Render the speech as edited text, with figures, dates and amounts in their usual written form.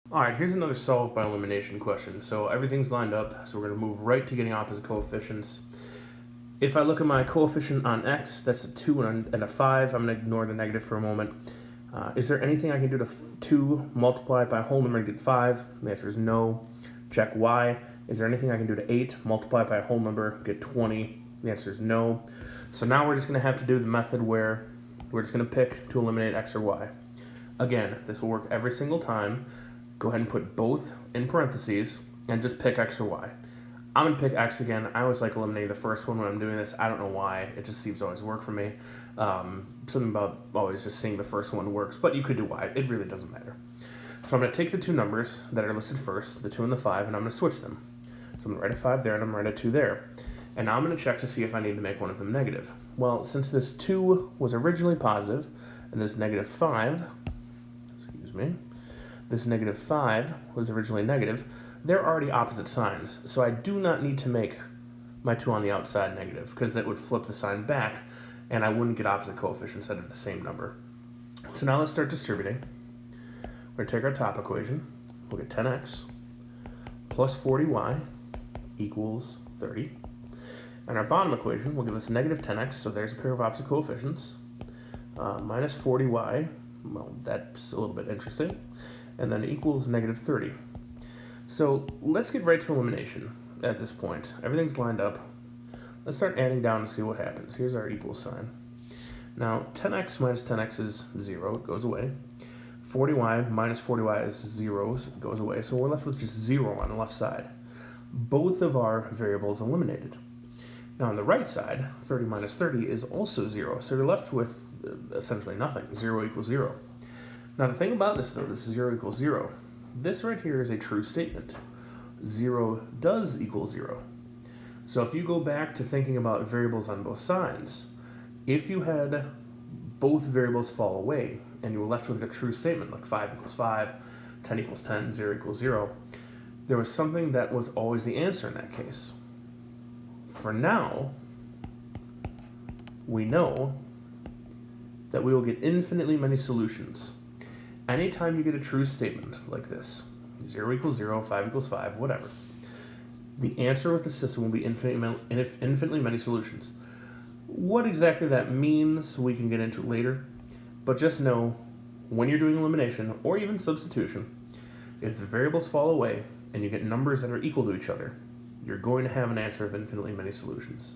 All right, here's another solve by elimination question. So everything's lined up, so we're going to move right to getting opposite coefficients. If I look at my coefficient on x, that's a 2 and a 5. I'm going to ignore the negative for a moment. Is there anything I can do to 2 multiply by a whole number to get 5? The answer is no. Check y. Is there anything I can do to 8 multiply by a whole number, get 20? The answer is no. So now we're just going to have to do the method where we're just going to pick to eliminate x or y. Again, this will work every single time. Go ahead and put both in parentheses and just pick x or y. I'm going to pick x again. I always like eliminating the first one when I'm doing this. I don't know why. It just seems to always work for me. Something about always just seeing the first one works, but you could do y. It really doesn't matter. So I'm going to take the two numbers that are listed first, the 2 and the 5, and I'm going to switch them. So I'm going to write a 5 there and I'm going to write a 2 there. And now I'm going to check to see if I need to make one of them negative. Well, since this 2 was originally positive and this negative 5, this negative 5 was originally negative, they're already opposite signs. So I do not need to make my 2 on the outside negative, because that would flip the sign back and I wouldn't get opposite coefficients out of the same number. So now let's start distributing. We're going to take our top equation. We'll get 10x plus 40y equals 30. And our bottom equation will give us negative 10x, so there's a pair of opposite coefficients, minus 40y, well, that's a little bit interesting, and then equals negative 30. So let's get right to elimination at this point. Everything's lined up. Let's start adding down and see what happens. Here's our equal sign. Now, 10x minus 10x is 0, it goes away. 40y minus 40y is 0, so it goes away. So we're left with just 0 on the left side. Both of our variables eliminated. Now on the right side, 30 minus 30 is also 0, so you're left with essentially nothing. 0 equals 0. Now the thing about this though, this is 0 equals 0. This right here is a true statement. 0 does equal 0. So if you go back to thinking about variables on both sides, if you had both variables fall away and you were left with a true statement like 5 equals 5, 10 equals 10, 0 equals 0, there was something that was always the answer in that case. For now, we know that we will get infinitely many solutions. Anytime you get a true statement like this, 0 equals 0, 5 equals 5, whatever, the answer with the system will be infinitely many solutions. What exactly that means, we can get into later, but just know when you're doing elimination or even substitution, if the variables fall away and you get numbers that are equal to each other, you're going to have an answer of infinitely many solutions.